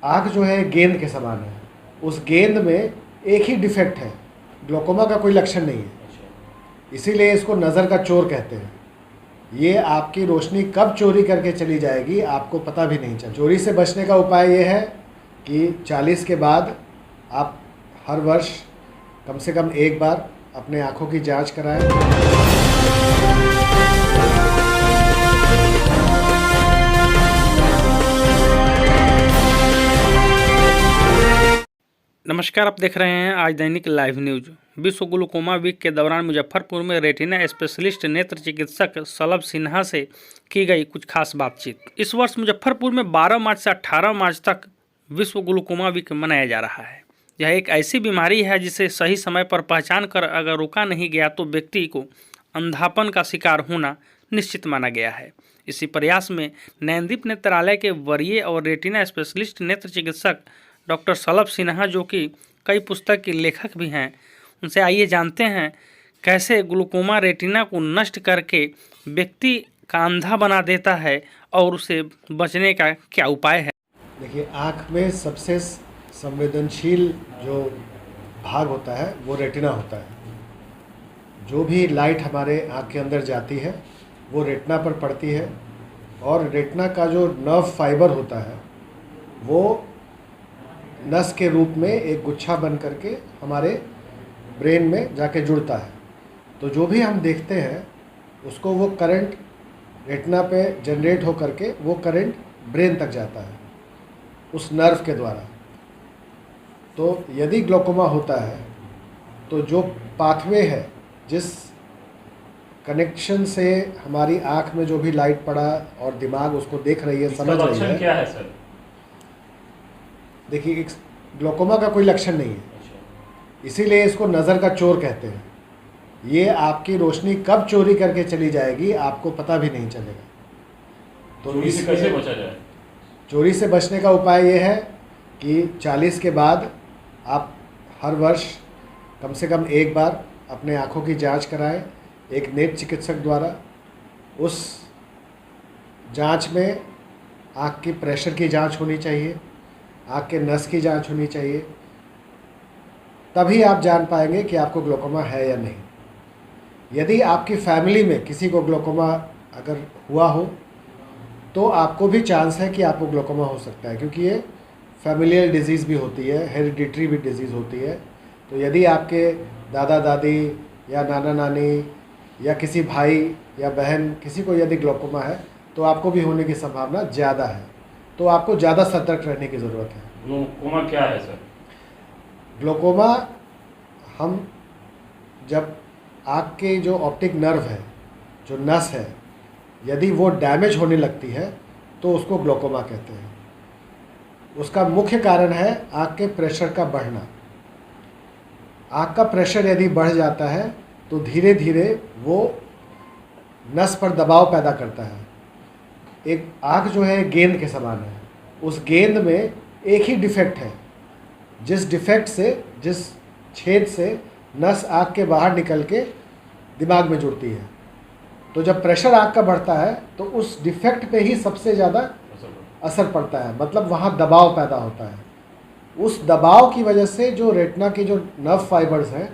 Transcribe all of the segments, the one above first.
आँख जो है गेंद के समान है। उस गेंद में एक ही डिफेक्ट है, ग्लोकोमा का कोई लक्षण नहीं है, इसीलिए इसको नज़र का चोर कहते हैं। ये आपकी रोशनी कब चोरी करके चली जाएगी आपको पता भी नहीं चल। चोरी से बचने का उपाय ये है कि 40 के बाद आप हर वर्ष कम से कम एक बार अपने आँखों की जांच कराएं। नमस्कार, आप देख रहे हैं आज दैनिक लाइव न्यूज। विश्व ग्लूकोमा वीक के दौरान मुजफ्फरपुर में रेटिना स्पेशलिस्ट नेत्र चिकित्सक शलभ सिन्हा से की गई कुछ खास बातचीत। इस वर्ष मुजफ्फरपुर में 12 मार्च से 18 मार्च तक विश्व ग्लूकोमा वीक मनाया जा रहा है। यह एक ऐसी बीमारी है जिसे सही समय पर पहचान कर अगर रोका नहीं गया तो व्यक्ति को अंधापन का शिकार होना निश्चित माना गया है। इसी प्रयास में नैनदीप नेत्रालय के वरीय और रेटिना स्पेशलिस्ट नेत्र चिकित्सक डॉक्टर शलभ सिन्हा, जो कि कई पुस्तक के लेखक भी हैं, उनसे आइए जानते हैं कैसे ग्लूकोमा रेटिना को नष्ट करके व्यक्ति का अंधा बना देता है और उसे बचने का क्या उपाय है। देखिए, आँख में सबसे संवेदनशील जो भाग होता है वो रेटिना होता है। जो भी लाइट हमारे आँख के अंदर जाती है वो रेटिना पर पड़ती है और रेटिना का जो नर्व फाइबर होता है वो नस के रूप में एक गुच्छा बन करके हमारे ब्रेन में जाके जुड़ता है। तो जो भी हम देखते हैं उसको वो करंट रेटिना पे जनरेट हो करके वो करंट ब्रेन तक जाता है उस नर्व के द्वारा। तो यदि ग्लोकोमा होता है तो जो पाथवे है, जिस कनेक्शन से हमारी आँख में जो भी लाइट पड़ा और दिमाग उसको देख रही है, समझ रही है, क्या है सर? देखिए, ग्लोकोमा का कोई लक्षण नहीं है, इसीलिए इसको नज़र का चोर कहते हैं। ये आपकी रोशनी कब चोरी करके चली जाएगी आपको पता भी नहीं चलेगा। तो चोरी से कैसे बचा जाए? चोरी से बचने का उपाय ये है कि 40 के बाद आप हर वर्ष कम से कम एक बार अपने आँखों की जांच कराएं एक नेत्र चिकित्सक द्वारा। उस जांच में आँख की प्रेशर की जांच होनी चाहिए, आँख के नस की जांच होनी चाहिए, तभी आप जान पाएंगे कि आपको ग्लोकोमा है या नहीं। यदि आपकी फैमिली में किसी को ग्लोकोमा अगर हुआ हो तो आपको भी चांस है कि आपको ग्लोकोमा हो सकता है, क्योंकि ये फैमिलियल डिजीज़ भी होती है, हेरिडिटरी भी डिजीज़ होती है। तो यदि आपके दादा दादी या नाना नानी या किसी भाई या बहन किसी को यदि ग्लोकोमा है तो आपको भी होने की संभावना ज़्यादा है। तो आपको ज़्यादा सतर्क रहने की ज़रूरत है। ग्लोकोमा क्या है सर? ग्लोकोमा हम जब आँख के जो ऑप्टिक नर्व है, जो नस है, यदि वो डैमेज होने लगती है तो उसको ग्लोकोमा कहते हैं। उसका मुख्य कारण है आँख के प्रेशर का बढ़ना। आँख का प्रेशर यदि बढ़ जाता है तो धीरे धीरे वो नस पर दबाव पैदा करता है। एक आँख जो है गेंद के समान है। उस गेंद में एक ही डिफेक्ट है, जिस डिफेक्ट से, जिस छेद से नस आँख के बाहर निकल के दिमाग में जुड़ती है। तो जब प्रेशर आँख का बढ़ता है तो उस डिफेक्ट पे ही सबसे ज़्यादा असर पड़ता है, मतलब वहाँ दबाव पैदा होता है। उस दबाव की वजह से जो रेटिना की जो नर्व फाइबर्स हैं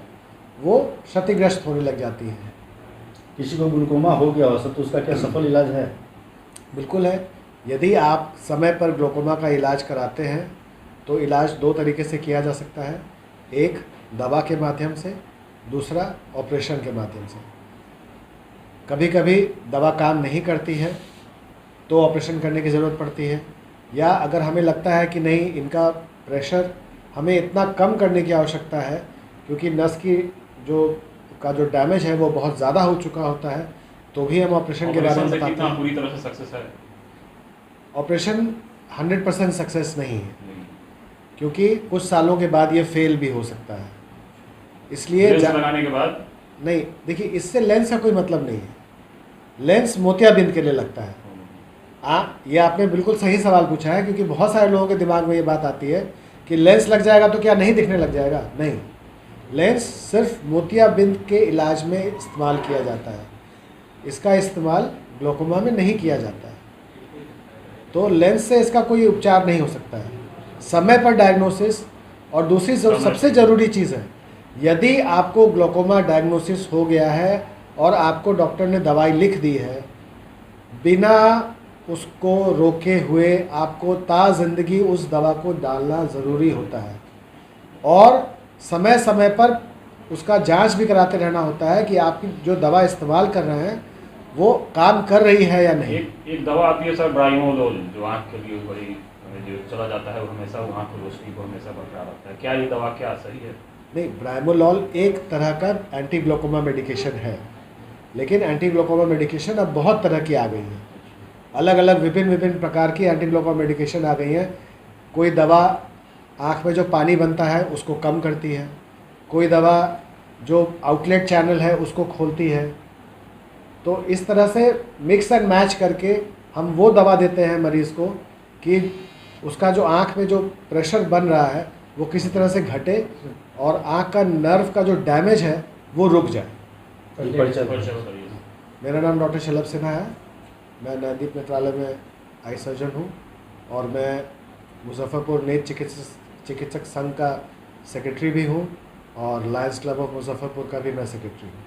वो क्षतिग्रस्त होने लग जाती हैं। किसी को ग्लूकोमा हो गया हो सर तो उसका क्या सफल इलाज है? बिल्कुल है। यदि आप समय पर ग्लोकोमा का इलाज कराते हैं तो इलाज दो तरीके से किया जा सकता है, एक दवा के माध्यम से, दूसरा ऑपरेशन के माध्यम से। कभी कभी दवा काम नहीं करती है तो ऑपरेशन करने की ज़रूरत पड़ती है, या अगर हमें लगता है कि नहीं, इनका प्रेशर हमें इतना कम करने की आवश्यकता है क्योंकि नस की जो डैमेज है वो बहुत ज़्यादा हो चुका होता है, तो भी हम ऑपरेशन के बारे में बताते हैं। पूरी तरह से सक्सेस है? ऑपरेशन 100% सक्सेस नहीं है, क्योंकि कुछ सालों के बाद ये फेल भी हो सकता है। इसलिए लगाने के बाद नहीं, देखिए, इससे लेंस का कोई मतलब नहीं है। लेंस मोतियाबिंद के लिए लगता है। ये आपने बिल्कुल सही सवाल पूछा है, क्योंकि बहुत सारे लोगों के दिमाग में ये बात आती है कि लेंस लग जाएगा तो क्या नहीं दिखने लग जाएगा? नहीं, लेंस सिर्फ मोतियाबिंद के इलाज में इस्तेमाल किया जाता है, इसका इस्तेमाल ग्लोकोमा में नहीं किया जाता है। तो लेंस से इसका कोई उपचार नहीं हो सकता है। समय पर डायग्नोसिस, और दूसरी सबसे ज़रूरी चीज़ है, यदि आपको ग्लोकोमा डायग्नोसिस हो गया है और आपको डॉक्टर ने दवाई लिख दी है, बिना उसको रोके हुए आपको ज़िंदगी उस दवा को डालना ज़रूरी होता है, और समय समय पर उसका जांच भी कराते रहना होता है कि आपकी जो दवा इस्तेमाल कर रहे हैं वो काम कर रही है या नहीं। एक दवा आती है सर, ब्राइमोलोल, जो आँख के लिए बड़ी जो चला जाता है, वो हमेशा वहाँ पर रोशनी को हमेशा बरकरार रखता है। क्या ये दवा क्या सही है? नहीं, ब्राइमोलॉल एक तरह का एंटी ग्लोकोमा मेडिकेशन है, लेकिन एंटी ग्लोकोमा मेडिकेशन अब बहुत तरह की आ गई है। अलग अलग विभिन्न प्रकार की एंटी ग्लोकोमा मेडिकेशन आ गई हैं। कोई दवा आँख में जो पानी बनता है उसको कम करती है, कोई दवा जो आउटलेट चैनल है उसको खोलती है। तो इस तरह से मिक्स एंड मैच करके हम वो दवा देते हैं मरीज़ को कि उसका जो आँख में जो प्रेशर बन रहा है वो किसी तरह से घटे और आँख का नर्व का जो डैमेज है वो रुक जाए। परिचय बताइए। मेरा नाम डॉक्टर शलभ सिन्हा है। मैं नवदीप नेत्रालय में आई सर्जन हूँ और मैं मुजफ्फरपुर नेत्र चिकित्सक संघ का सेक्रेटरी भी हूँ और लायंस क्लब ऑफ मुजफ्फरपुर का भी मैं सेक्रेटरी हूँ।